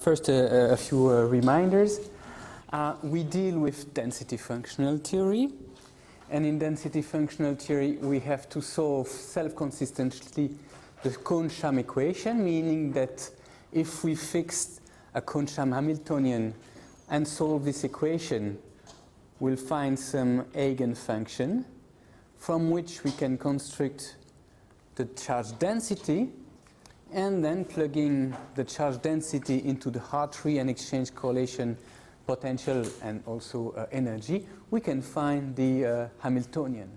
First, a few reminders. We deal with density functional theory. And in density functional theory, we have to solve self-consistently the Kohn-Sham equation, meaning that if we fix a Kohn-Sham Hamiltonian and solve this equation, we'll find some eigenfunction from which we can construct the charge density, and then plugging the charge density into the Hartree and exchange correlation potential and also energy, we can find the Hamiltonian.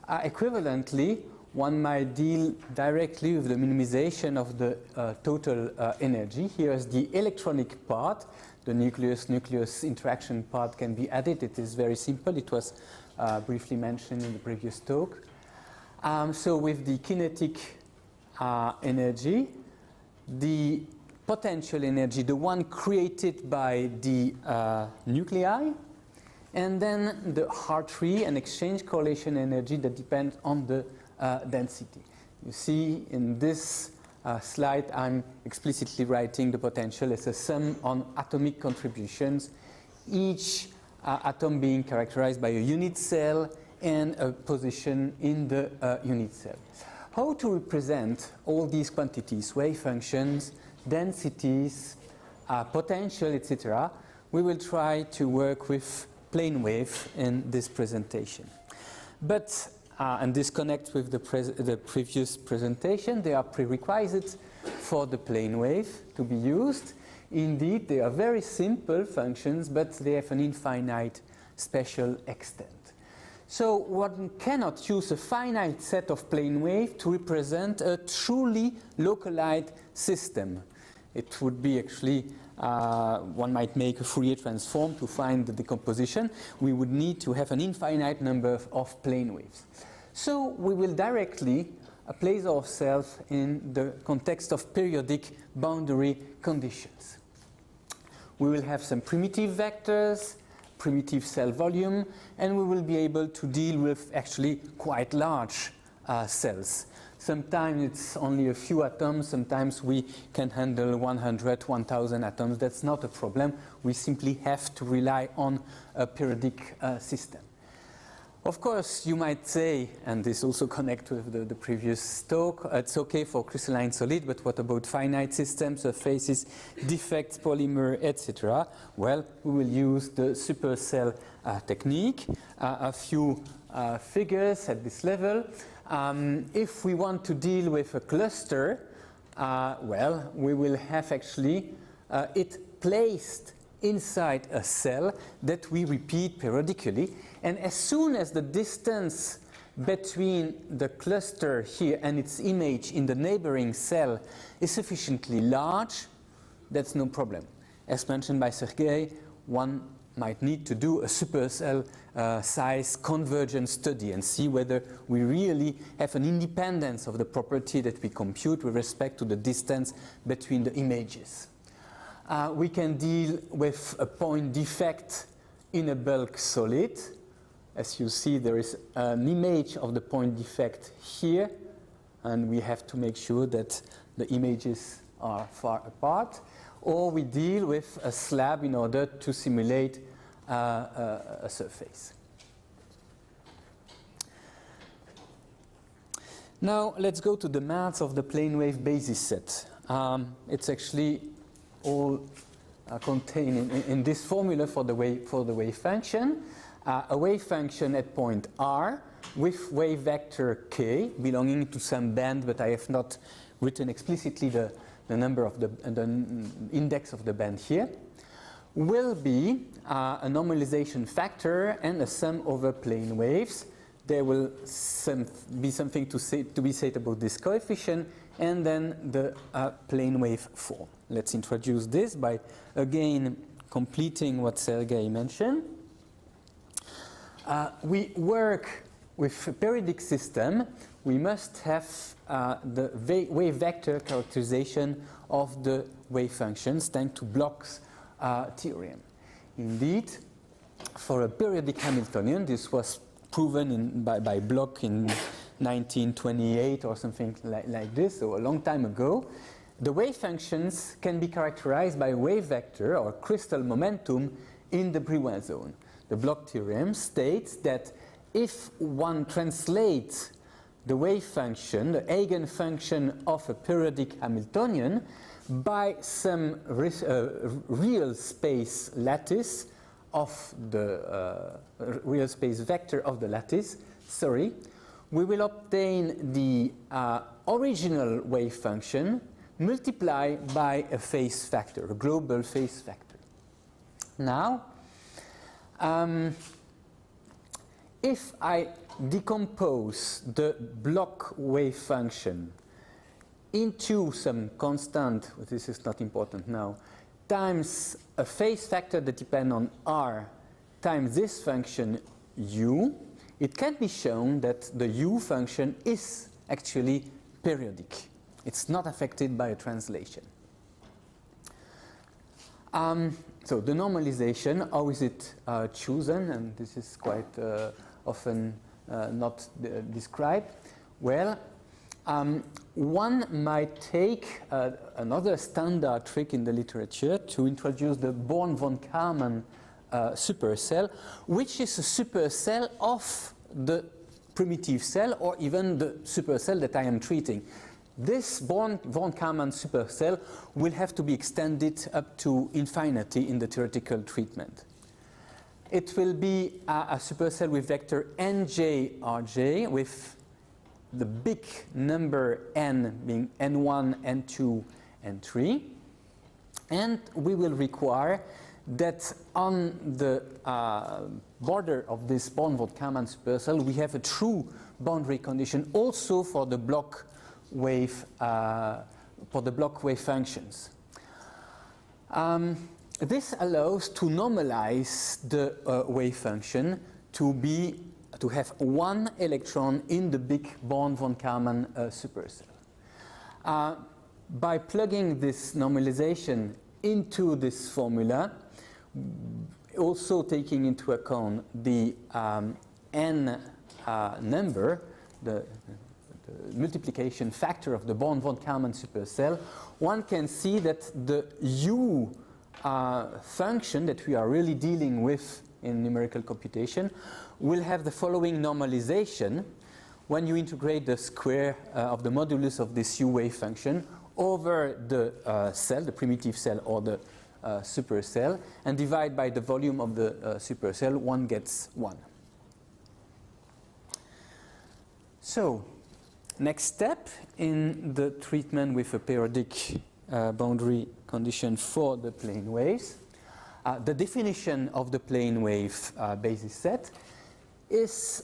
Equivalently, one might deal directly with the minimization of the total energy. Here is the electronic part. The nucleus-nucleus interaction part can be added. It is very simple. It was briefly mentioned in the previous talk. So with the kinetic energy, the potential energy, the one created by the nuclei, and then the Hartree and exchange correlation energy that depends on the density. You see in this slide I'm explicitly writing the potential as a sum on atomic contributions, each atom being characterized by a unit cell and a position in the unit cell. How to represent all these quantities, wave functions, densities, potential, etc. We will try to work with plane wave in this presentation. But, and this connects with the previous presentation, there are prerequisites for the plane wave to be used. Indeed, they are very simple functions, but they have an infinite spatial extent. So one cannot use a finite set of plane wave to represent a truly localized system. It would be actually, one might make a Fourier transform to find the decomposition. We would need to have an infinite number of plane waves. So we will directly place ourselves in the context of periodic boundary conditions. We will have some primitive vectors, primitive cell volume, and we will be able to deal with actually quite large cells. Sometimes it's only a few atoms, sometimes we can handle 100, 1000 atoms. That's not a problem. We simply have to rely on a periodic system. Of course, you might say, and this also connects with the previous talk, it's okay for crystalline solid, but what about finite systems, surfaces, defects, polymer, etc.? Well, we will use the supercell technique. A few figures at this level. If we want to deal with a cluster, well, we will have actually it placed inside a cell that we repeat periodically. And as soon as the distance between the cluster here and its image in the neighboring cell is sufficiently large, that's no problem. As mentioned by Sergei, one might need to do a supercell size convergence study and see whether we really have an independence of the property that we compute with respect to the distance between the images. We can deal with a point defect in a bulk solid. As you see, there is an image of the point defect here, and we have to make sure that the images are far apart. Or we deal with a slab in order to simulate a surface. Now let's go to the maths of the plane wave basis set. It's actually all contained in this formula for the wave function. A wave function at point R with wave vector k belonging to some band, but I have not written explicitly the number of the index of the band here, will be a normalization factor and a sum over plane waves. There will be something to be said about this coefficient, and then the plane wave form. Let's introduce this by again completing what Sergei mentioned. We work with a periodic system. We must have the wave vector characterization of the wave functions thanks to Bloch's theorem. Indeed, for a periodic Hamiltonian, this was proven by Bloch in 1928 or something like this, so a long time ago. the wave functions can be characterized by a wave vector or crystal momentum in the Brillouin zone. The Bloch theorem states that if one translates the wave function, the eigenfunction of a periodic Hamiltonian, by some real space lattice of the real space vector of the lattice, we will obtain the original wave function multiplied by a phase factor, a global phase factor. Now, if I decompose the Bloch wave function into some constant, this is not important now, times a phase factor that depends on r times this function u, it can be shown that the u function is actually periodic. It's not affected by a translation. So the normalization, how is it chosen? And this is quite often not described. Well, one might take another standard trick in the literature to introduce the Born-von Karman supercell, which is a supercell of the primitive cell or even the supercell that I am treating. This Born-von Karman supercell will have to be extended up to infinity in the theoretical treatment. It will be a supercell with vector nj rj, with the big number n being n1, n2, n3. And we will require that on the border of this Born-von Karman supercell we have a true boundary condition also for the Bloch wave functions. This allows to normalize the wave function to have one electron in the big Born-von Karman supercell. By plugging this normalization into this formula, also taking into account the n number, the multiplication factor of the Born-von Karman supercell, one can see that the u function that we are really dealing with in numerical computation will have the following normalization when you integrate the square of the modulus of this u wave function over the cell, the primitive cell or the supercell, and divide by the volume of the supercell, one gets 1. So, next step in the treatment with a periodic boundary condition for the plane waves. The definition of the plane wave basis set is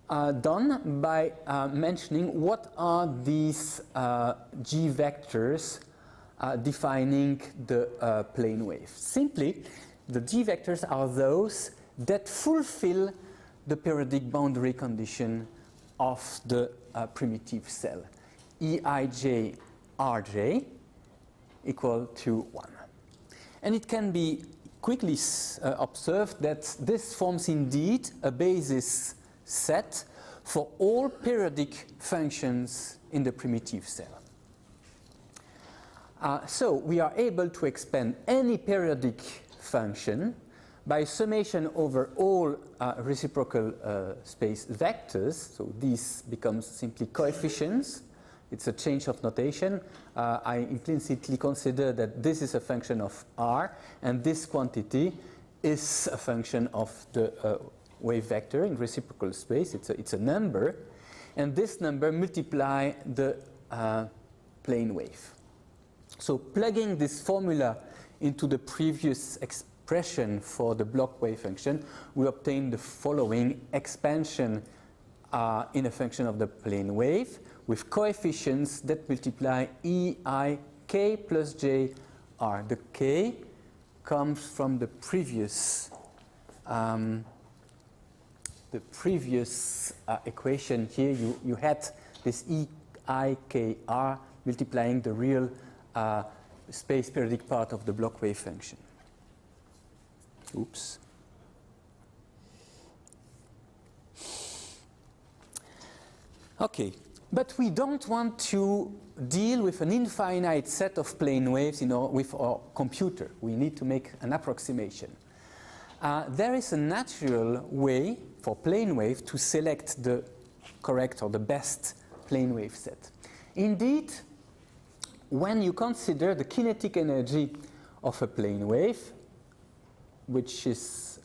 done by mentioning what are these G vectors defining the plane wave. Simply, the G vectors are those that fulfill the periodic boundary condition of the primitive cell, Eij Rj equal to 1. And it can be quickly observed that this forms indeed a basis set for all periodic functions in the primitive cell. So we are able to expand any periodic function by summation over all reciprocal space vectors. So these becomes simply coefficients. It's a change of notation. I implicitly consider that this is a function of r, and this quantity is a function of the wave vector in reciprocal space. It's a number, and this number multiply the plane wave. So plugging this formula into the previous expression for the Bloch wave function, we obtain the following expansion in a function of the plane wave with coefficients that multiply Eik plus J r. The k comes from the previous equation here. You had this Eikr multiplying the real space periodic part of the Bloch wave function. Oops. Okay, But we don't want to deal with an infinite set of plane waves with our computer. We need to make an approximation. There is a natural way for plane wave to select the correct or the best plane wave set. Indeed, when you consider the kinetic energy of a plane wave, which is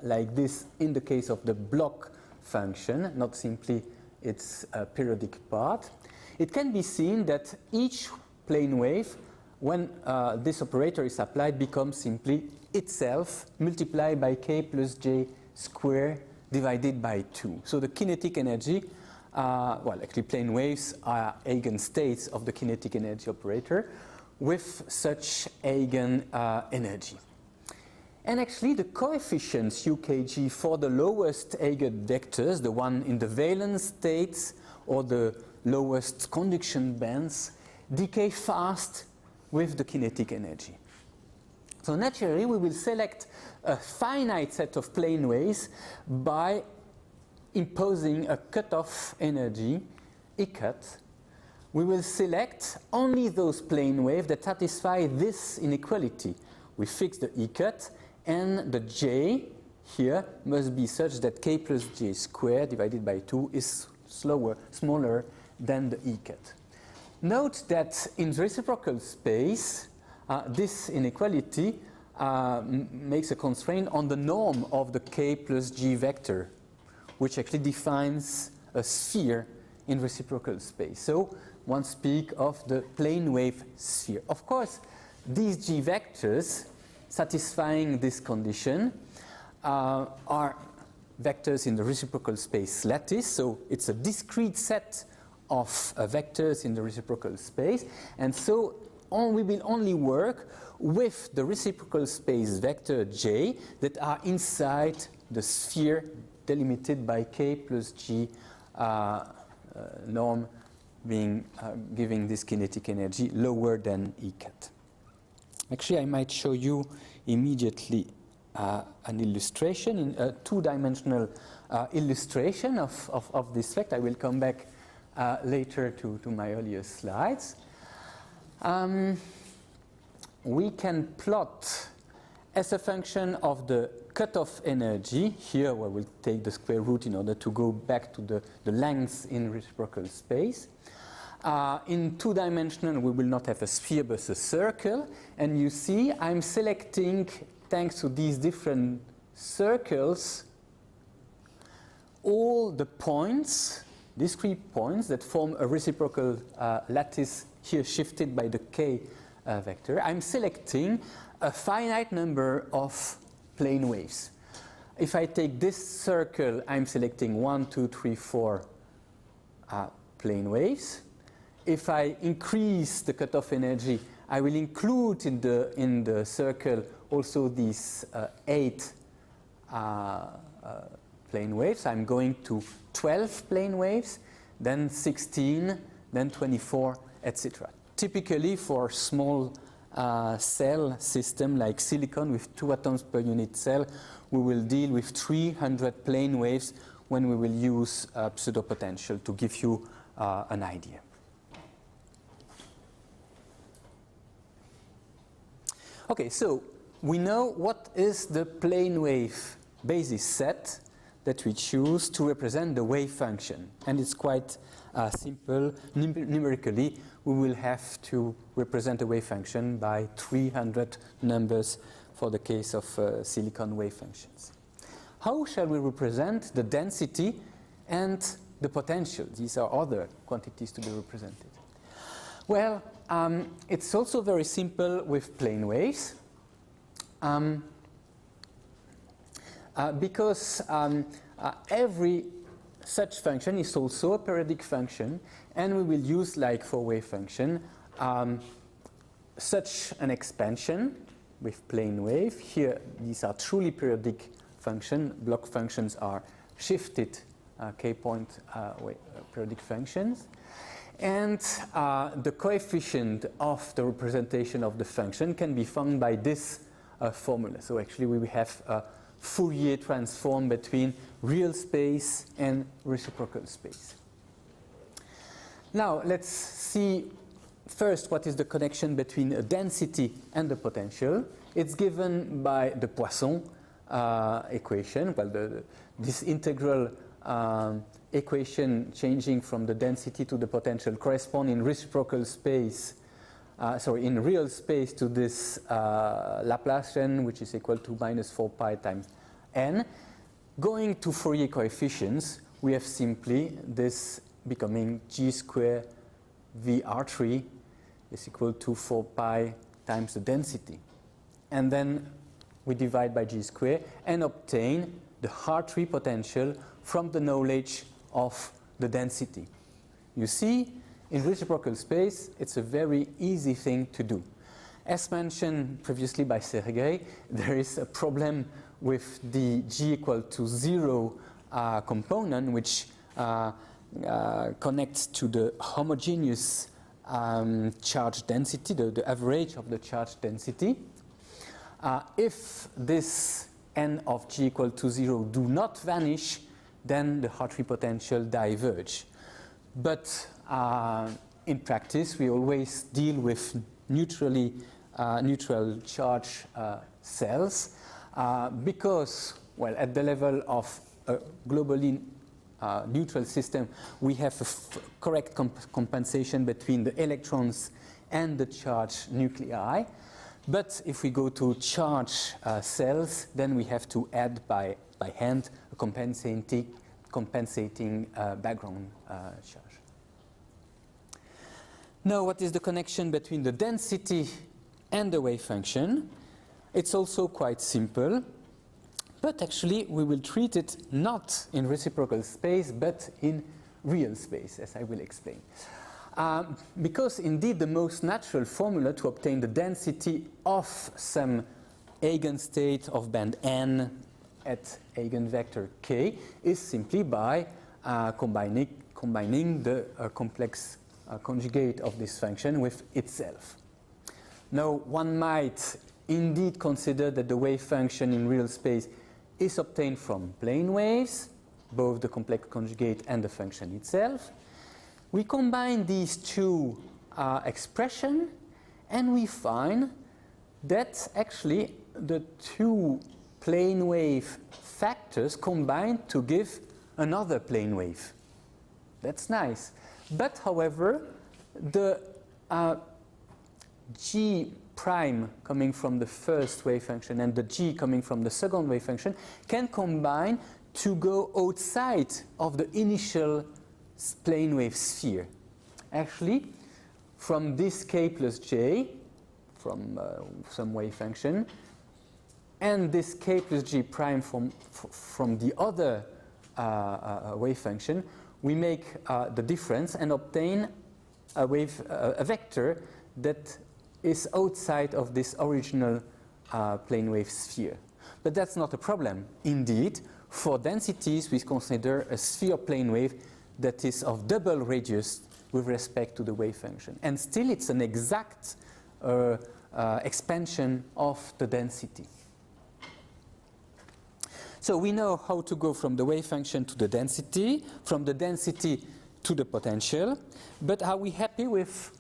like this in the case of the block function, not simply its periodic part, it can be seen that each plane wave, when this operator is applied, becomes simply itself multiplied by k plus j squared divided by 2. So the kinetic energy, well, actually plane waves are eigenstates of the kinetic energy operator with such eigen energy. And actually the coefficients UKG for the lowest eigenvectors, the one in the valence states or the lowest conduction bands, decay fast with the kinetic energy. So naturally we will select a finite set of plane waves by imposing a cutoff energy, E cut. We will select only those plane waves that satisfy this inequality. We fix the E cut, and the j here must be such that k plus j squared divided by 2 is smaller than the E cut. Note that in the reciprocal space, this inequality makes a constraint on the norm of the k plus g vector, which actually defines a sphere in reciprocal space. So one speaks of the plane wave sphere. Of course, these g vectors satisfying this condition are vectors in the reciprocal space lattice, so it's a discrete set of vectors in the reciprocal space, and so we will only work with the reciprocal space vector j that are inside the sphere delimited by k plus g norm being giving this kinetic energy lower than E cut. Actually, I might show you immediately an illustration, in a two-dimensional illustration of this fact. I will come back later to my earlier slides. We can plot as a function of the cutoff energy, here where we'll take the square root in order to go back to the length in reciprocal space. In two-dimensional, we will not have a sphere but a circle, and you see I'm selecting, thanks to these different circles, all the points, discrete points that form a reciprocal lattice here shifted by the k vector. I'm selecting a finite number of plane waves. If I take this circle, I'm selecting 1, 2, 3, 4 plane waves. If I increase the cutoff energy, I will include in the circle also these 8 plane waves. I'm going to 12 plane waves, then 16, then 24, etc. Typically for small cell system like silicon with 2 atoms per unit cell, we will deal with 300 plane waves when we will use pseudopotential to give you an idea. Okay, so we know what is the plane wave basis set that we choose to represent the wave function. And it's quite simple. Numerically, we will have to represent a wave function by 300 numbers for the case of silicon wave functions. How shall we represent the density and the potential? These are other quantities to be represented. Well, it's also very simple with plane waves. Because every such function is also a periodic function, and we will use, like for wave function, such an expansion with plane wave. Here, these are truly periodic functions. Block functions are shifted k-point periodic functions. And the coefficient of the representation of the function can be found by this formula. So actually we have a Fourier transform between real space and reciprocal space. Now let's see first what is the connection between a density and the potential. It's given by the Poisson equation. Well, this integral equation changing from the density to the potential correspond in reciprocal space, in real space to this Laplacian, which is equal to minus 4 pi times n. Going to Fourier coefficients, we have simply this becoming g square v r3 is equal to 4 pi times the density. And then we divide by g square and obtain the R3 potential from the knowledge of the density. You see, in reciprocal space, it's a very easy thing to do. As mentioned previously by Sergei, there is a problem with the g equal to 0 component, which connects to the homogeneous charge density, the average of the charge density. If this n of g equal to 0 do not vanish, then the R3 potential diverge. But in practice, we always deal with neutral charge cells because, well, at the level of a globally neutral system, we have a correct compensation between the electrons and the charge nuclei. But if we go to charge cells, then we have to add by hand a compensating background charge. Now, what is the connection between the density and the wave function? It's also quite simple, but actually we will treat it not in reciprocal space, but in real space, as I will explain. Because indeed the most natural formula to obtain the density of some eigenstate of band n at eigenvector k is simply by combining the complex conjugate of this function with itself. Now, one might indeed consider that the wave function in real space is obtained from plane waves, both the complex conjugate and the function itself. We combine these two expressions and we find that actually the two plane wave factors combine to give another plane wave. That's nice. But however, the g prime coming from the first wave function and the g coming from the second wave function can combine to go outside of the initial plane wave sphere. Actually, from this k plus j, from some wave function, and this k plus g prime from the other wave function, we make the difference and obtain a vector that is outside of this original plane wave sphere. But that's not a problem. Indeed, for densities, we consider a sphere plane wave that is of double radius with respect to the wave function. And still, it's an exact expansion of the density. So we know how to go from the wave function to the density, from the density to the potential. But are we happy with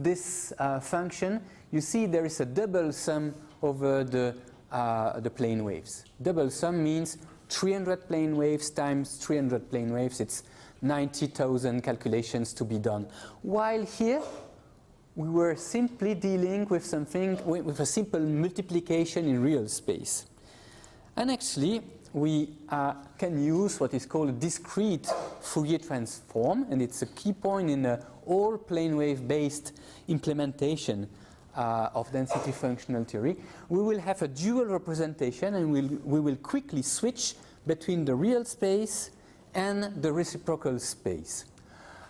this function? You see there is a double sum over the plane waves. Double sum means 300 plane waves times 300 plane waves. It's 90,000 calculations to be done. While here, we were simply dealing with something, with a simple multiplication in real space. And actually, we can use what is called a discrete Fourier transform, and it's a key point in all plane wave-based implementation of density functional theory. We will have a dual representation, and we will quickly switch between the real space and the reciprocal space.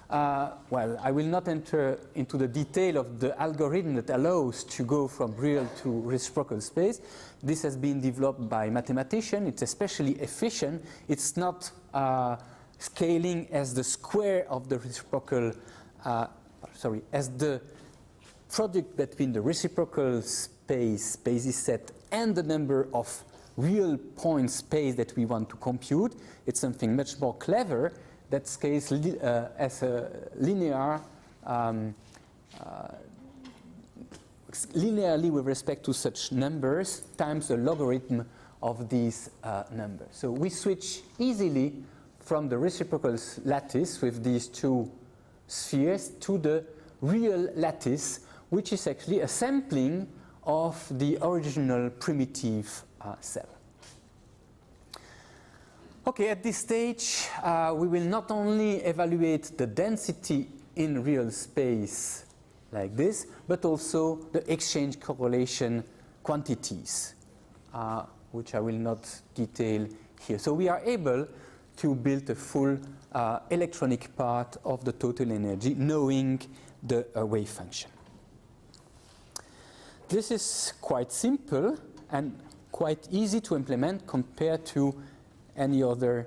Well, I will not enter into the detail of the algorithm that allows to go from real to reciprocal space. This has been developed by mathematicians. It's especially efficient. It's not scaling as the square of the reciprocal, as the product between the reciprocal space basis set and the number of real point space that we want to compute. It's something much more clever that scales as a linear linearly with respect to such numbers times the logarithm of these numbers. So we switch easily from the reciprocal lattice with these two spheres to the real lattice, which is actually a sampling of the original primitive cell. Okay, at this stage, we will not only evaluate the density in real space like this, but also the exchange correlation quantities, which I will not detail here. So we are able to build a full electronic part of the total energy, knowing the wave function. This is quite simple and quite easy to implement compared to any other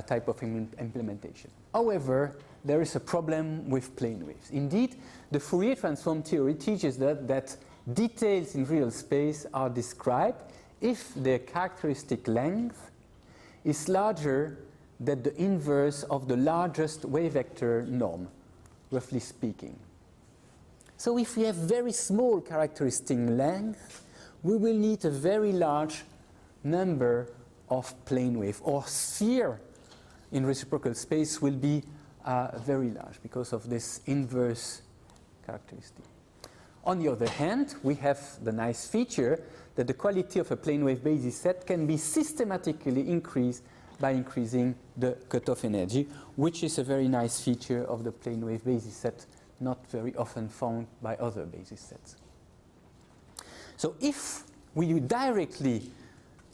type of implementation. However, there is a problem with plane waves. Indeed, the Fourier transform theory teaches that details in real space are described if their characteristic length is larger than the inverse of the largest wave vector norm, roughly speaking. So if we have very small characteristic length, we will need a very large number of plane wave, or sphere in reciprocal space will be very large because of this inverse characteristic. On the other hand, we have the nice feature that the quality of a plane wave basis set can be systematically increased by increasing the cutoff energy, which is a very nice feature of the plane wave basis set, not very often found by other basis sets. So if we directly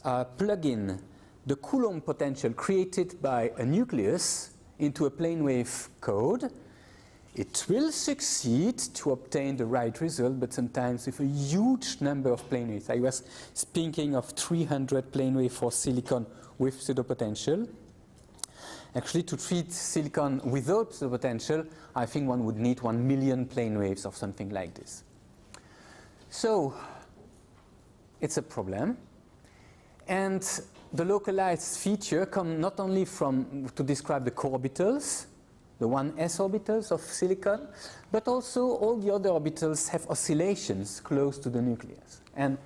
plug in the Coulomb potential created by a nucleus into a plane wave code, it will succeed to obtain the right result, but sometimes with a huge number of plane waves. I was speaking of 300 plane waves for silicon with pseudopotential. Actually, to treat silicon without pseudopotential, I think one would need 1 million plane waves or something like this. So, it's a problem. And the localized feature come not only from to describe the co-orbitals, the 1s orbitals of silicon, but also all the other orbitals have oscillations close to the nucleus. And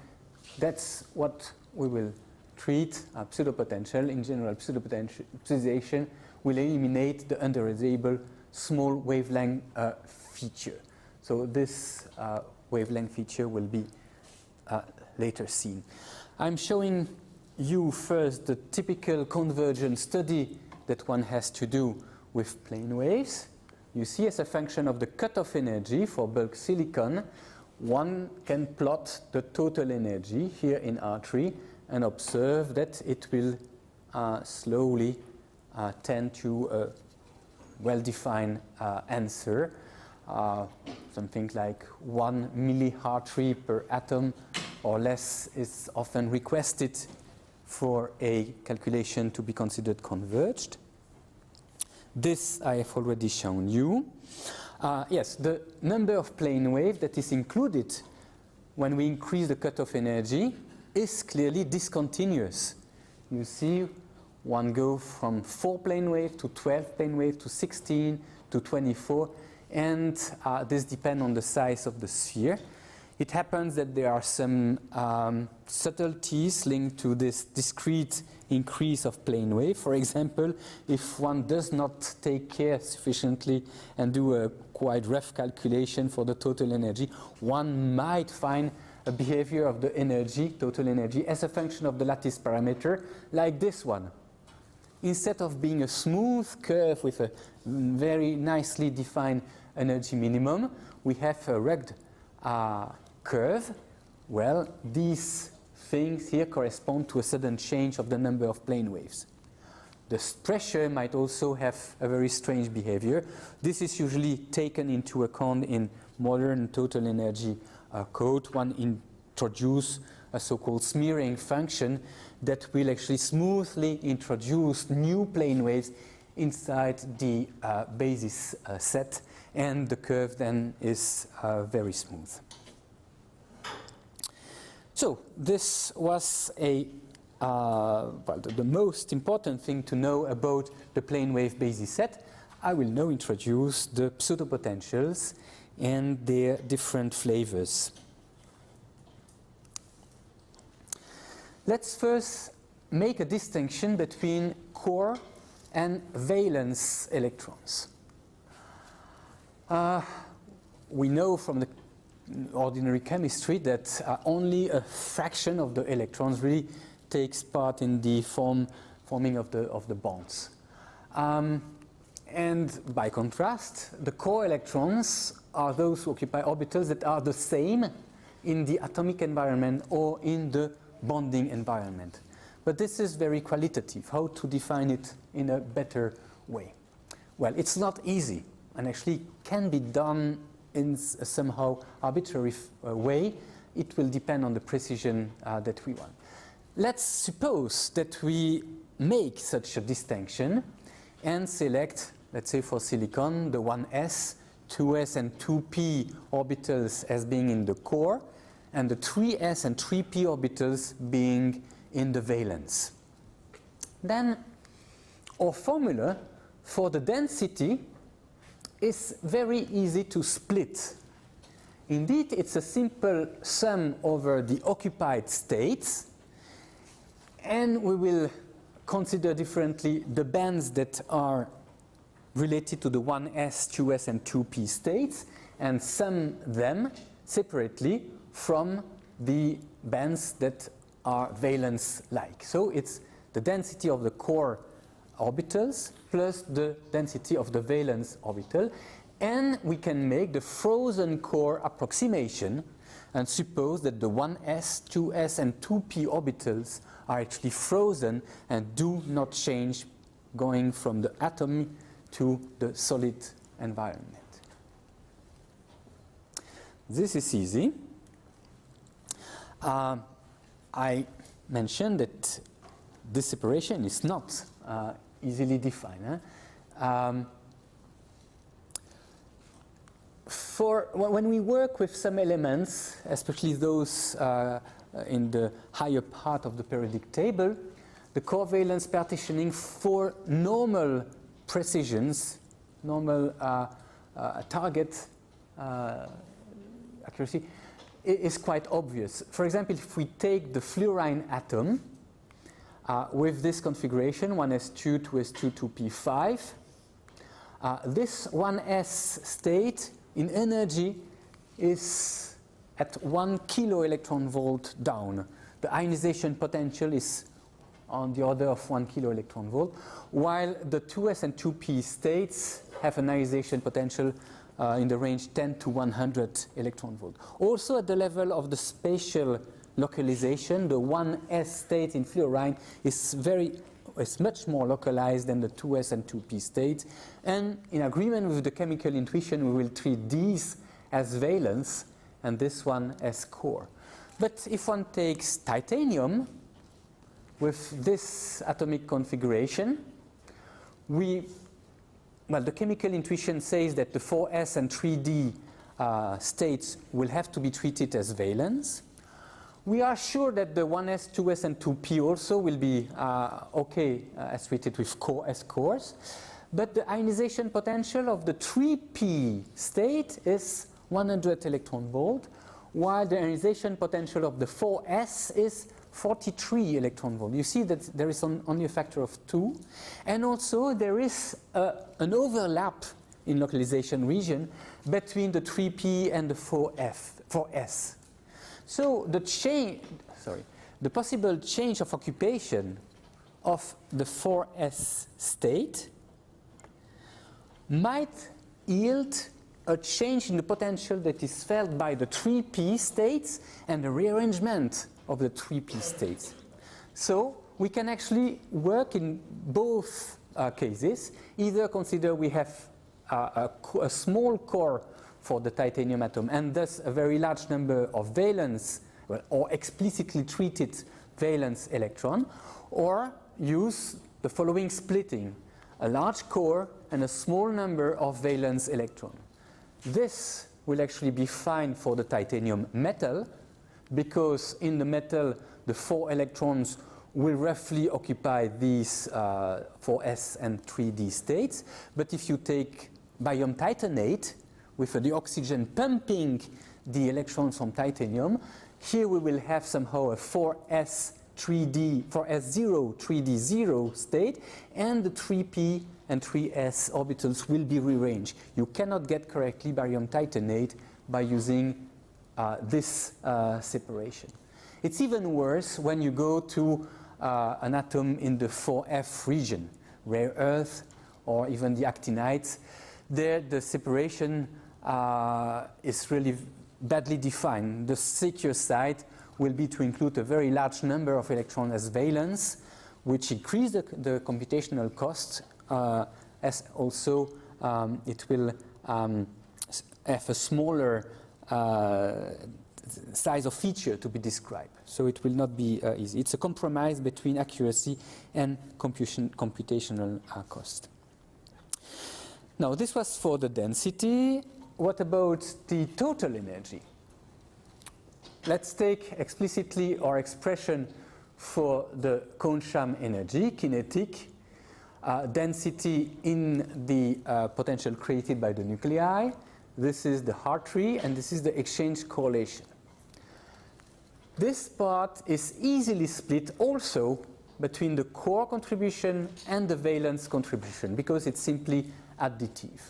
that's what we will treat pseudopotential. In general, pseudopotentialization will eliminate the understable small wavelength feature. So this wavelength feature will be later seen. I'm showing you first the typical convergence study that one has to do with plane waves. You see, as a function of the cutoff energy for bulk silicon, one can plot the total energy here in R3 and observe that it will slowly tend to a well-defined answer. Something like 1 milli-R3 per atom or less is often requested for a calculation to be considered converged. This I have already shown you. Yes, the number of plane waves that is included when we increase the cutoff energy is clearly discontinuous. You see, one goes from 4 plane waves to 12 plane waves to 16 to 24, and this depends on the size of the sphere. It happens that there are some subtleties linked to this discrete increase of plane wave. For example, if one does not take care sufficiently and do a quite rough calculation for the total energy, one might find a behavior of the energy, total energy, as a function of the lattice parameter, like this one. Instead of being a smooth curve with a very nicely defined energy minimum, we have a rugged curve. Well, these things here correspond to a sudden change of the number of plane waves. The pressure might also have a very strange behavior. This is usually taken into account in modern total energy code. One introduces a so-called smearing function that will actually smoothly introduce new plane waves inside the basis set, and the curve then is very smooth. So this was well, the most important thing to know about the plane wave basis set. I will now introduce the pseudopotentials and their different flavors. Let's first make a distinction between core and valence electrons. We know from the ordinary chemistry that only a fraction of the electrons really takes part in the forming of the bonds. And by contrast, the core electrons are those who occupy orbitals that are the same in the atomic environment or in the bonding environment. But this is very qualitative. How to define it in a better way? Well, it's not easy, and actually can be done in a somehow arbitrary way. It will depend on the precision that we want. Let's suppose that we make such a distinction and select, let's say for silicon, the 1s, 2s and 2p orbitals as being in the core, and the 3s and 3p orbitals being in the valence. Then our formula for the density is very easy to split. Indeed, it's a simple sum over the occupied states, and we will consider differently the bands that are related to the 1s, 2s and 2p states, and sum them separately from the bands that are valence-like. So it's the density of the core orbitals plus the density of the valence orbital, and we can make the frozen core approximation and suppose that the 1s, 2s and 2p orbitals are actually frozen and do not change going from the atom to the solid environment. This is easy. I mentioned that this separation is not easily defined. When we work with some elements, especially those in the higher part of the periodic table, the covalence partitioning for normal precisions, normal target accuracy, is quite obvious. For example, if we take the fluorine atom with this configuration, 1s2, 2s2, 2p5, this 1s state in energy is at 1 kilo electron volt down. The ionization potential is on the order of 1 kilo electron volt, while the 2s and 2p states have an ionization potential in the range 10 to 100 electron volt. Also at the level of the spatial localization, the 1s state in fluorine is much more localized than the 2s and 2p states, and in agreement with the chemical intuition we will treat these as valence and this one as core. But if one takes titanium with this atomic configuration, the chemical intuition says that the 4s and 3d states will have to be treated as valence. We are sure that the 1s, 2s and 2p also will be as treated with as cores, but the ionization potential of the 3p state is 100 electron volt, while the ionization potential of the 4s is 43 electron volt. You see that there is only a factor of 2, and also there is an overlap in localization region between the 3p and the 4s. So the possible change of occupation of the 4s state might yield a change in the potential that is felt by the 3p states and the rearrangement of the 3p states. So we can actually work in both cases. Either consider we have a small core for the titanium atom and thus a very large number of valence or explicitly treated valence electron, or use the following splitting: a large core and a small number of valence electron. This will actually be fine for the titanium metal, because in the metal the 4 electrons will roughly occupy these 4s and 3d states. But if you take barium titanate with the oxygen pumping the electrons from titanium, here we will have somehow a 4s 3d, 4s0, 3d0 state, and the 3p and 3s orbitals will be rearranged. You cannot get correctly barium titanate by using this separation. It's even worse when you go to an atom in the 4f region, rare earth or even the actinides. There the separation is really badly defined. The secure side will be to include a very large number of electrons as valence, which increase the computational cost, as also it will have a smaller size of feature to be described. So it will not be easy. It's a compromise between accuracy and computational cost. Now this was for the density. What about the total energy? Let's take explicitly our expression for the Kohn-Sham energy, kinetic density in the potential created by the nuclei. This is the Hartree, and this is the exchange correlation. This part is easily split also between the core contribution and the valence contribution because it's simply additive.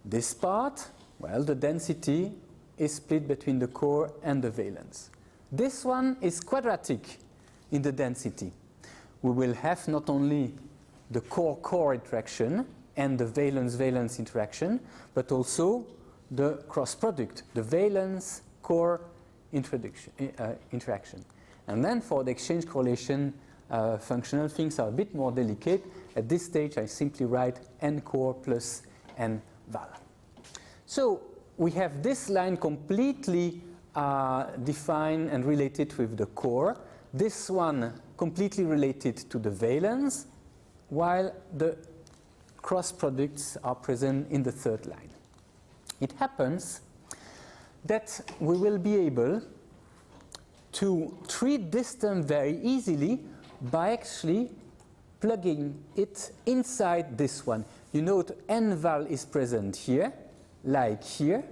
This part, well, the density is split between the core and the valence. This one is quadratic in the density. We will have not only the core-core interaction and the valence-valence interaction, but also the cross product, the valence-core interaction. And then for the exchange correlation functional, things are a bit more delicate. At this stage, I simply write n-core plus n-val. So we have this line completely defined and related with the core. This one completely related to the valence, while the cross products are present in the third line. It happens that we will be able to treat this term very easily by actually plugging it inside this one. You note n-val is present here, like here,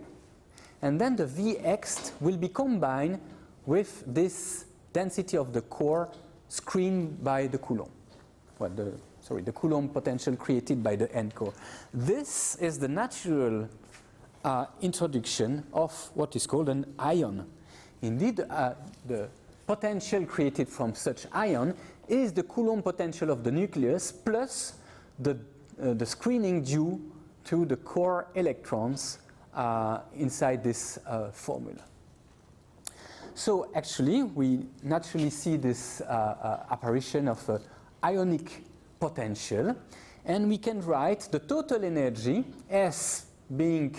and then the Vx will be combined with this density of the core screened by the Coulomb. Well, the Coulomb potential created by the n-core. This is the natural introduction of what is called an ion. Indeed, the potential created from such ion is the Coulomb potential of the nucleus plus the screening due to the core electrons inside this formula. So actually, we naturally see this apparition of an ionic potential, and we can write the total energy as being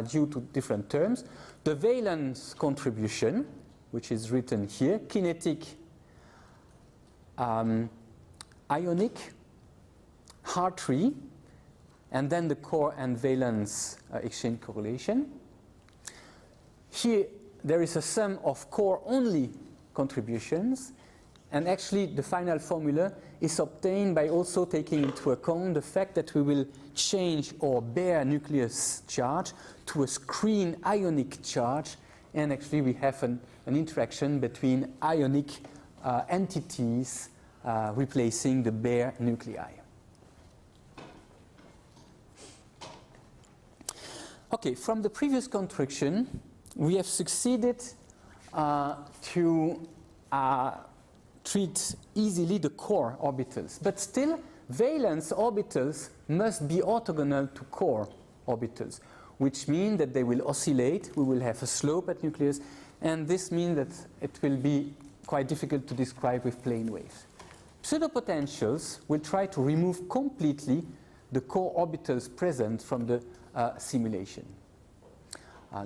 due to different terms, the valence contribution, which is written here, kinetic, ionic, Hartree, and then the core and valence exchange correlation. Here there is a sum of core-only contributions, and actually the final formula is obtained by also taking into account the fact that we will change our bare nucleus charge to a screen ionic charge, and actually we have an interaction between ionic entities replacing the bare nuclei. Okay, from the previous construction, we have succeeded to treat easily the core orbitals, but still valence orbitals must be orthogonal to core orbitals, which means that they will oscillate. We will have a slope at nucleus, and this means that it will be quite difficult to describe with plane waves. Pseudopotentials will try to remove completely the core orbitals present from the simulation.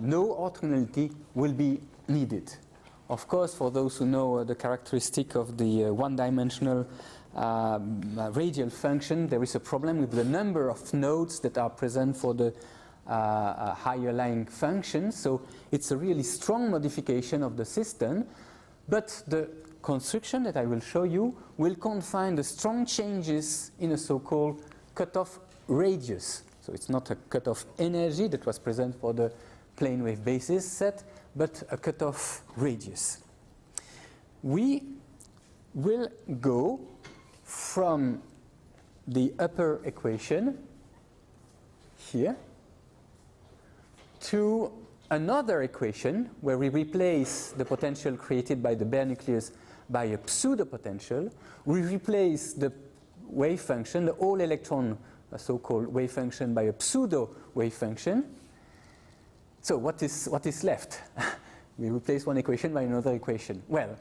No orthogonality will be needed. Of course, for those who know the characteristic of the one-dimensional radial function, there is a problem with the number of nodes that are present for the higher lying function. So it's a really strong modification of the system. But the construction that I will show you will confine the strong changes in a so-called cutoff radius. So it's not a cutoff energy that was present for the plane wave basis set, but a cutoff radius. We will go from the upper equation here to another equation where we replace the potential created by the bare nucleus by a pseudopotential. We replace the wave function, the all electron so-called wave function, by a pseudo wave function. So what is left? We replace one equation by another equation. Well,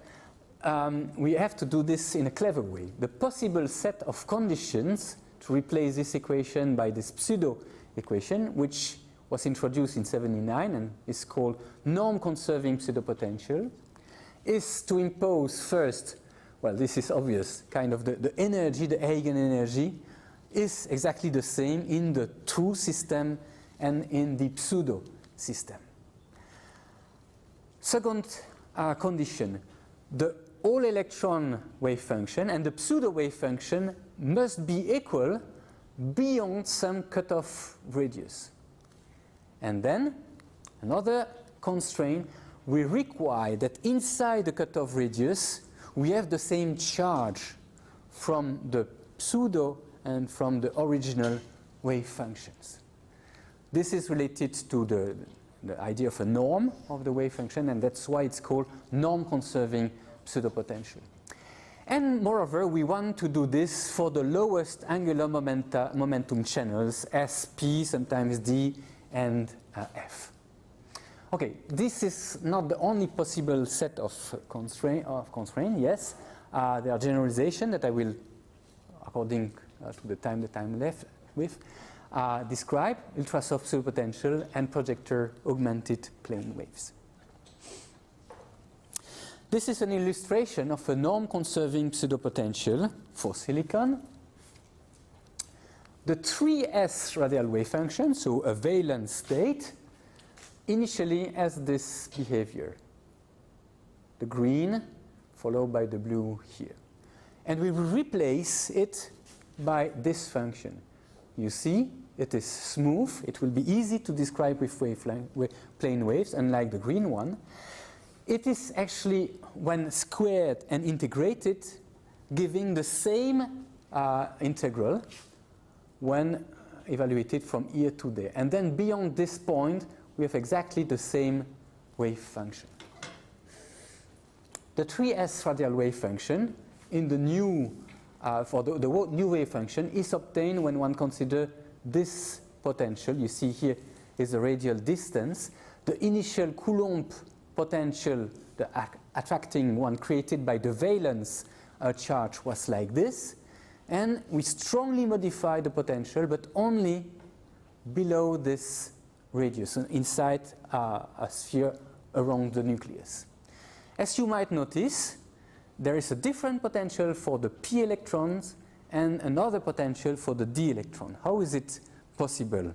we have to do this in a clever way. The possible set of conditions to replace this equation by this pseudo equation, which was introduced in 1979 and is called norm-conserving pseudopotential, is to impose first, well, this is obvious, kind of the energy, the eigenenergy, is exactly the same in the true system and in the pseudo system. Second condition, the all-electron wave function and the pseudo wave function must be equal beyond some cutoff radius. And then, another constraint, we require that inside the cutoff radius we have the same charge from the pseudo and from the original wave functions. This is related to the idea of a norm of the wave function, and that's why it's called norm-conserving pseudopotential. And moreover, we want to do this for the lowest angular momentum channels, S, P, sometimes D, and F. Okay, this is not the only possible set of constraints, yes. There are generalizations that I will, according to the time that I'm left with, describe ultrasoft pseudopotential and projector augmented plane waves. This is an illustration of a norm-conserving pseudopotential for silicon. The 3s radial wave function, so a valence state, initially has this behavior. The green followed by the blue here. And we will replace it by this function. You see, it is smooth. It will be easy to describe with plane waves, unlike the green one. It is actually, when squared and integrated, giving the same integral when evaluated from here to there. And then beyond this point, we have exactly the same wave function. The 3s radial wave function in the new, for the new wave function is obtained when one considers this potential. You see here is the radial distance. The initial Coulomb potential, the attracting one created by the valence charge, was like this. And we strongly modify the potential, but only below this radius, inside a sphere around the nucleus. As you might notice, there is a different potential for the p electrons and another potential for the d electron. How is it possible,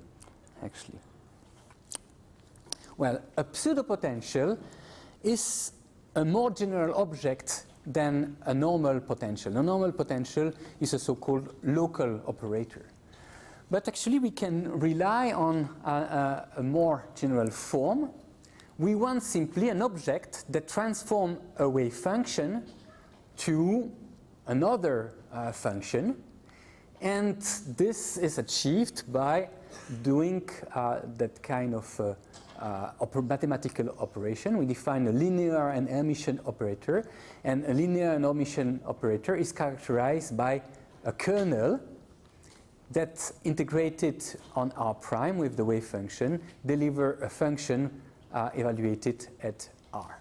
actually? Well, a pseudopotential is a more general object than a normal potential. A normal potential is a so-called local operator. But actually we can rely on a more general form. We want simply an object that transforms a wave function to another function, and this is achieved by doing that kind of mathematical operation. We define a linear and Hermitian operator, and a linear and Hermitian operator is characterized by a kernel that, integrated on R prime with the wave function, deliver a function evaluated at R.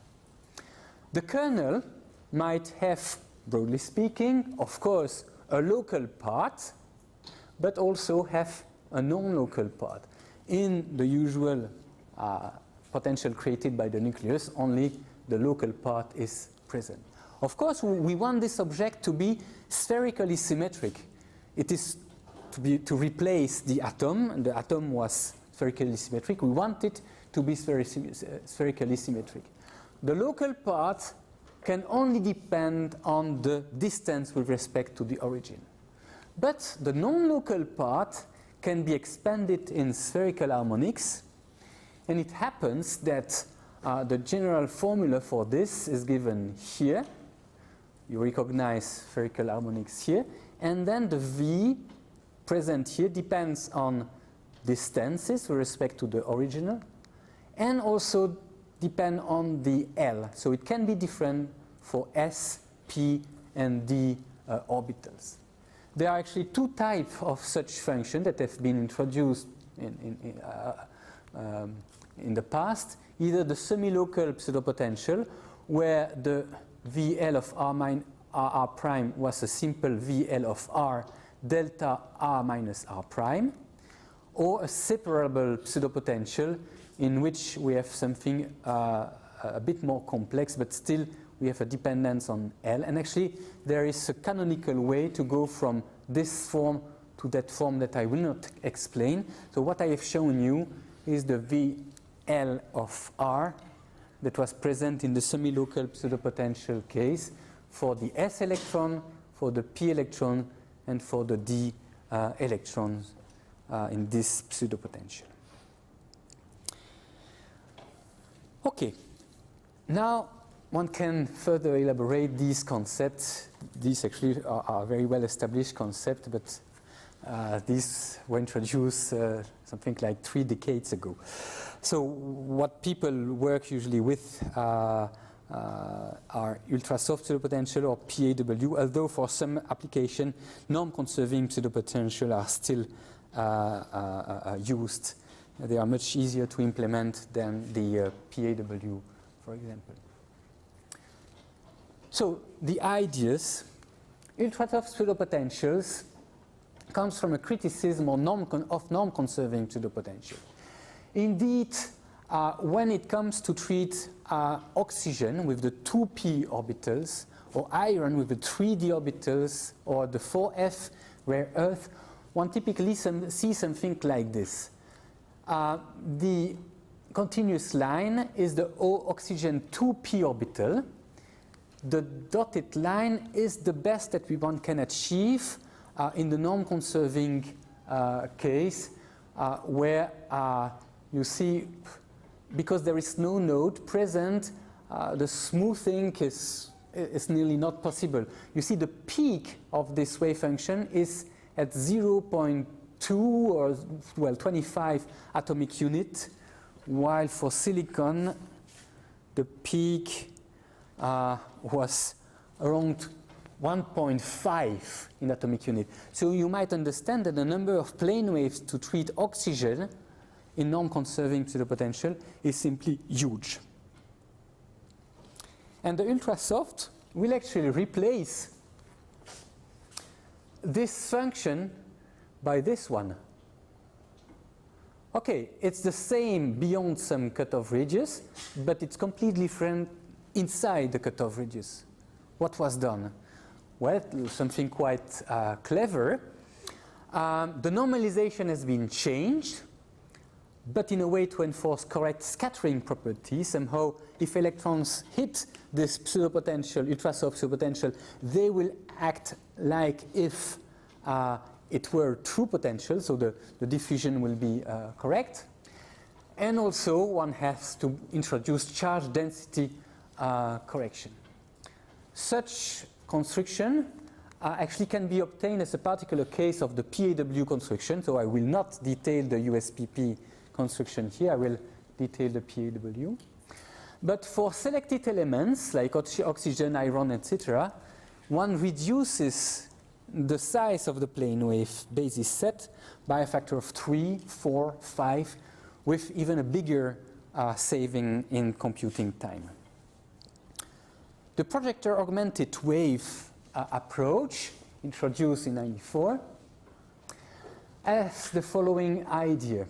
The kernel might have, broadly speaking, of course, a local part, but also have a non-local part. In the usual potential created by the nucleus, only the local part is present. Of course, we want this object to be spherically symmetric. It is to replace the atom, and the atom was spherically symmetric. We want it to be spherically symmetric. The local part can only depend on the distance with respect to the origin. But the non-local part can be expanded in spherical harmonics, and it happens that the general formula for this is given here. You recognize spherical harmonics here, and then the V present here depends on distances with respect to the original, and also depend on the L. So it can be different for S, P, and D orbitals. There are actually two types of such functions that have been introduced in the past. Either the semi-local pseudopotential, where the VL of R prime was a simple VL of R delta R minus R prime, or a separable pseudopotential in which we have something a bit more complex, but still we have a dependence on L. And actually there is a canonical way to go from this form to that form that I will not explain. So what I have shown you is the VL of R that was present in the semi-local pseudopotential case for the S electron, for the P electron, and for the D electrons in this pseudopotential. Okay, now one can further elaborate these concepts. These actually are very well established concepts, but these were introduced something like 3 decades ago. So what people work usually with are ultra-soft pseudopotential or PAW, although for some application norm-conserving pseudopotential are still used. They are much easier to implement than the PAW, for example. So the ideas, ultra-soft pseudopotentials comes from a criticism of norm-conserving pseudopotential. Indeed, when it comes to treat oxygen with the 2p orbitals, or iron with the 3d orbitals, or the 4f rare earth, one typically sees something like this. The continuous line is the O oxygen 2p orbital. The dotted line is the best that one can achieve in the norm-conserving case, where you see, because there is no node present, the smoothing is nearly not possible. You see the peak of this wave function is at 0.2 or, well, 25 atomic unit, while for silicon the peak was around 1.5 in atomic unit. So you might understand that the number of plane waves to treat oxygen in norm-conserving pseudopotential is simply huge. And the ultra-soft will actually replace this function by this one. Okay, it's the same beyond some cutoff radius, but it's completely different inside the cutoff radius. What was done? Well, something quite clever. The normalization has been changed, but in a way to enforce correct scattering properties. Somehow, if electrons hit this pseudopotential, ultra-soft pseudopotential, they will act like if it were true potential, so the diffusion will be correct. And also, one has to introduce charge density correction. Such construction actually can be obtained as a particular case of the PAW construction, so I will not detail the USPP construction here, I will detail the PAW. But for selected elements like oxygen, iron, etc., one reduces the size of the plane wave basis set by a factor of 3, 4, 5, with even a bigger saving in computing time. The projector augmented wave approach, introduced in 1994, has the following idea.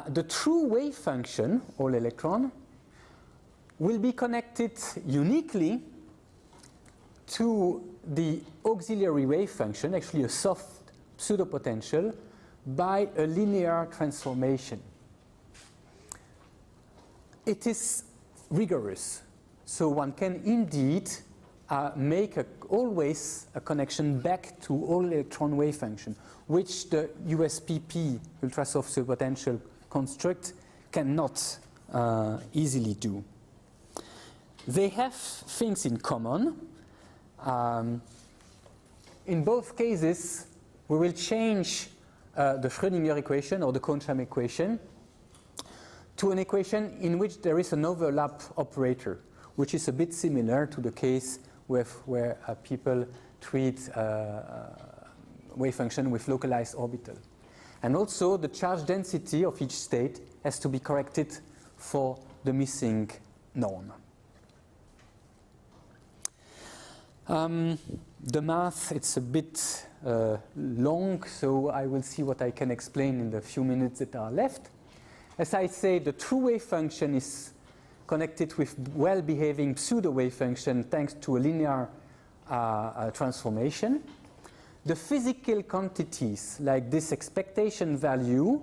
The true wave function, all electron, will be connected uniquely to the auxiliary wave function, actually a soft pseudopotential, by a linear transformation. It is rigorous. So one can indeed make always a connection back to all electron wave function, which the USPP, ultra-soft pseudopotential construct, cannot easily do. They have things in common. In both cases, we will change the Schrödinger equation or the Kohn-Sham equation to an equation in which there is an overlap operator, which is a bit similar to the case where people treat wave function with localized orbital. And also the charge density of each state has to be corrected for the missing norm. The math, it's a bit long, so I will see what I can explain in the few minutes that are left. As I say, the true wave function is connected with well-behaving pseudo-wave function thanks to a linear transformation. The physical quantities, like this expectation value,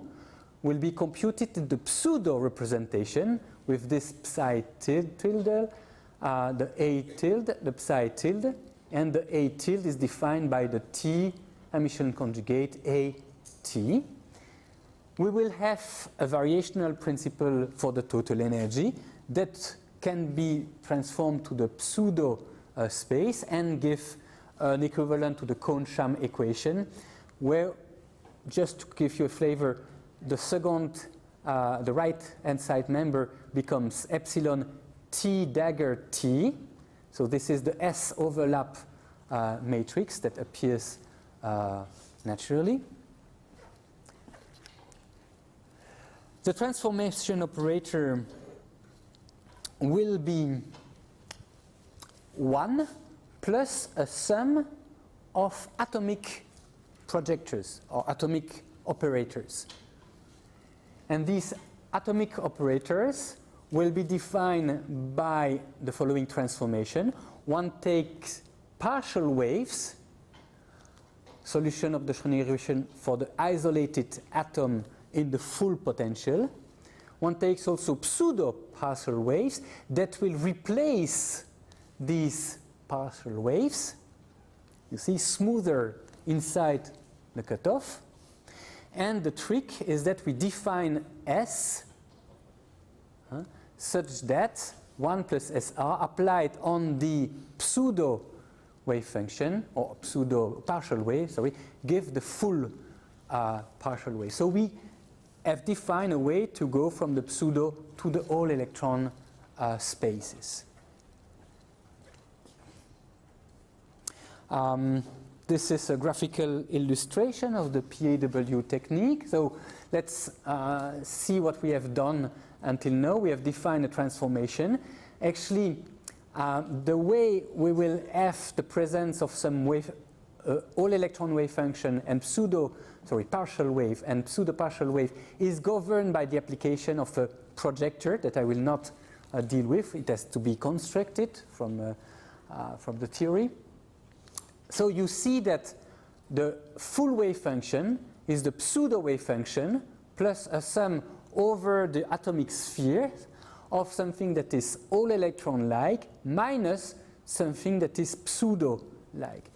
will be computed in the pseudo-representation with this psi tilde, the A tilde, the psi tilde, and the A tilde is defined by the T emission conjugate AT. We will have a variational principle for the total energy that can be transformed to the pseudo space and give an equivalent to the Kohn-Sham equation, where, just to give you a flavor, the second, the right-hand side member becomes epsilon T dagger T. So this is the S overlap matrix that appears naturally. The transformation operator will be 1 plus a sum of atomic projectors or atomic operators. And these atomic operators will be defined by the following transformation. One takes partial waves, solution of the Schrödinger equation for the isolated atom in the full potential. One takes also pseudo-partial waves that will replace these partial waves. You see, smoother inside the cutoff. And the trick is that we define S such that 1 plus SR applied on the pseudo wave function, or pseudo partial wave, sorry, give the full partial wave. So we have defined a way to go from the pseudo to the all electron spaces. This is a graphical illustration of the PAW technique. So let's see what we have done until now. We have defined a transformation. Actually, the way we will have the presence of some wave, all electron wave function and partial wave and pseudo-partial wave is governed by the application of a projector that I will not deal with. It has to be constructed from the theory. So you see that the full wave function is the pseudo wave function plus a sum over the atomic sphere of something that is all electron-like minus something that is pseudo-like.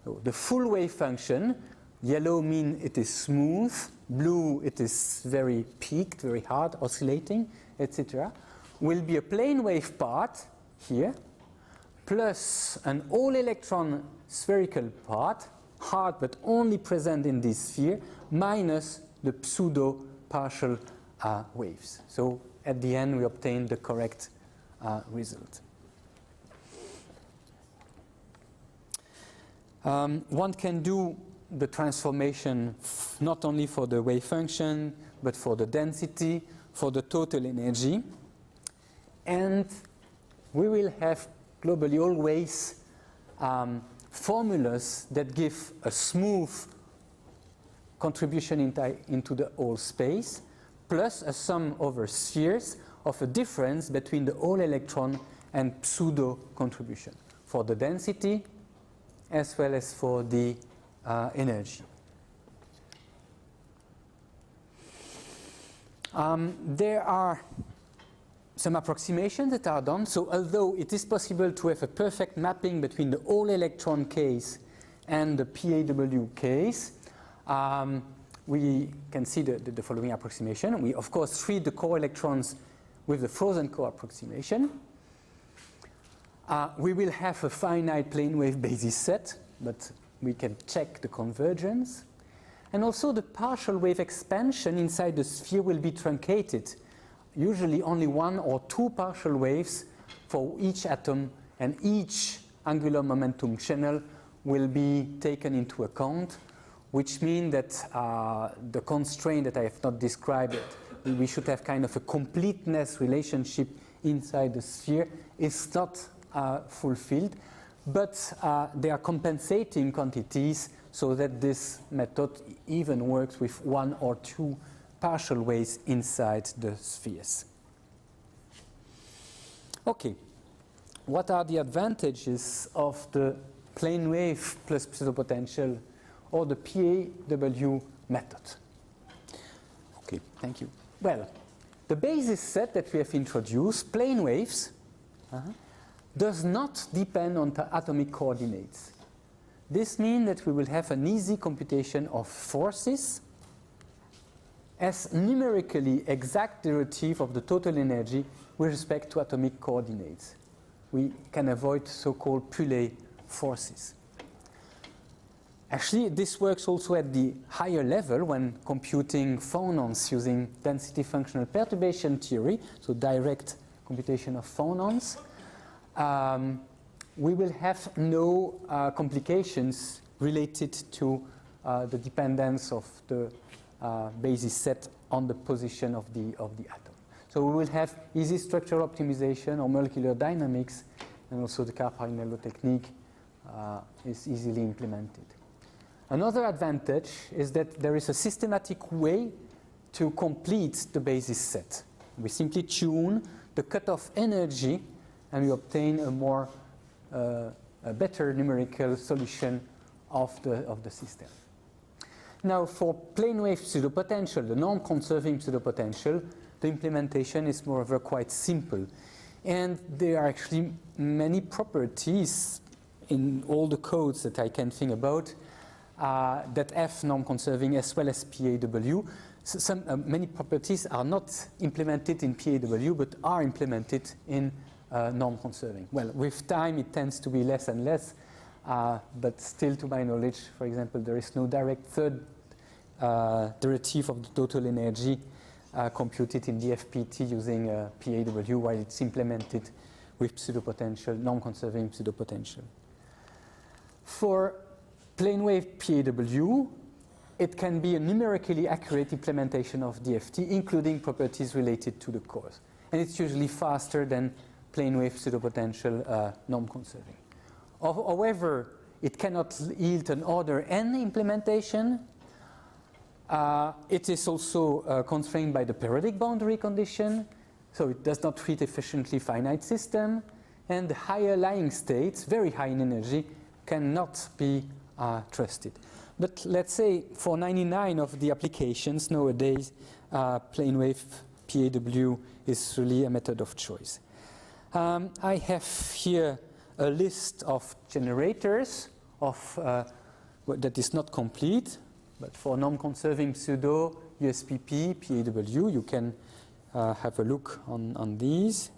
So the full wave function, yellow means it is smooth, blue it is very peaked, very hard, oscillating, etc., will be a plane wave part here, plus an all-electron spherical part, hard but only present in this sphere, minus the pseudo-partial waves. So at the end we obtain the correct result. One can do the transformation not only for the wave function, but for the density, for the total energy. And we will have globally always formulas that give a smooth contribution into the whole space, plus a sum over spheres of a difference between the all electron and pseudo contribution for the density as well as for the energy. There are some approximations that are done. So although it is possible to have a perfect mapping between the all-electron case and the PAW case, we can see the following approximation. We, of course, treat the core electrons with the frozen core approximation. We will have a finite plane wave basis set, but we can check the convergence. And also the partial wave expansion inside the sphere will be truncated. Usually only one or two partial waves for each atom, and each angular momentum channel will be taken into account, which means that the constraint that I have not described, we should have kind of a completeness relationship inside the sphere, is not fulfilled, but they are compensating quantities so that this method even works with one or two partial waves inside the spheres. Okay, what are the advantages of the plane wave plus pseudopotential or the PAW method? Okay, thank you. Well, the basis set that we have introduced, plane waves, does not depend on the atomic coordinates. This means that we will have an easy computation of forces as numerically exact derivative of the total energy with respect to atomic coordinates. We can avoid so-called Poulet forces. Actually, this works also at the higher level when computing phonons using density functional perturbation theory, so direct computation of phonons. We will have no complications related to the dependence of the basis set on the position of the atom. So we will have easy structural optimization or molecular dynamics, and also the Karp-Agnello technique is easily implemented. Another advantage is that there is a systematic way to complete the basis set. We simply tune the cutoff energy and we obtain a better numerical solution of the system. Now, for plane wave pseudopotential, the norm-conserving pseudopotential, the implementation is moreover quite simple. And there are actually many properties in all the codes that I can think about that have norm-conserving as well as PAW. So many properties are not implemented in PAW, but are implemented in norm-conserving. Well, with time it tends to be less and less, but still to my knowledge, for example, there is no direct third derivative of the total energy computed in the FPT using PAW, while it's implemented with pseudopotential, non-conserving pseudopotential. For plane wave PAW, it can be a numerically accurate implementation of DFT, including properties related to the cores. And it's usually faster than plane wave pseudopotential norm-conserving. However, it cannot yield an order n implementation. It is also constrained by the periodic boundary condition, so it does not treat efficiently finite system, and the higher lying states, very high in energy, cannot be trusted. But let's say for 99 of the applications nowadays, plane wave PAW is really a method of choice. I have here a list of generators of that is not complete, but for non-conserving pseudo, USPP, PAW, you can have a look on these.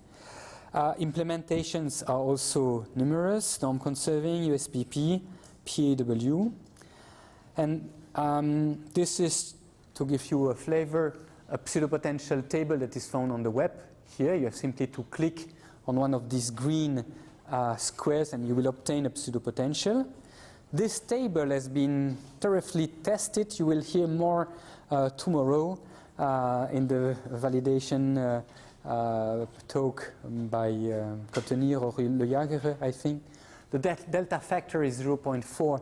Implementations are also numerous, non-conserving, USPP, PAW. And this is, to give you a flavor, a pseudopotential table that is found on the web. Here you have simply to click on one of these green squares and you will obtain a pseudopotential. This table has been thoroughly tested. You will hear more tomorrow in the validation talk by Cottenier or Le Jagere, I think. The delta factor is 0.4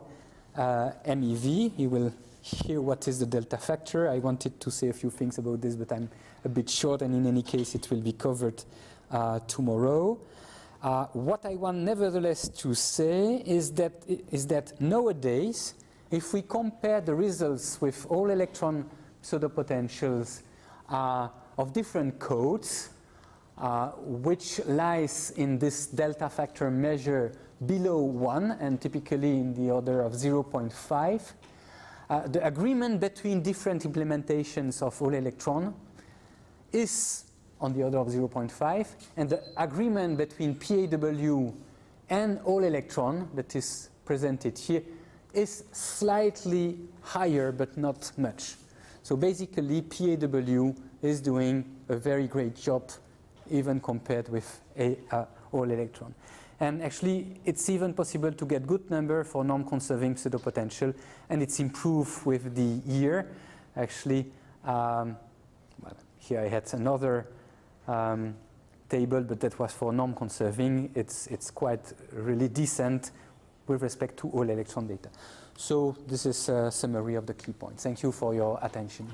MeV. You will hear what is the delta factor. I wanted to say a few things about this, but I'm a bit short, and in any case it will be covered tomorrow. What I want nevertheless to say is that nowadays, if we compare the results with all electron pseudopotentials of different codes, which lies in this delta factor measure below 1 and typically in the order of 0.5. The agreement between different implementations of all electron is on the order of 0.5, and the agreement between PAW and all electron that is presented here is slightly higher but not much. So basically PAW is doing a very great job even compared with all electron. And actually it's even possible to get good number for norm-conserving pseudopotential, and it's improved with the year. Actually, well, here I had another table, but that was for norm-conserving. It's quite really decent with respect to all electron data. So this is a summary of the key points. Thank you for your attention.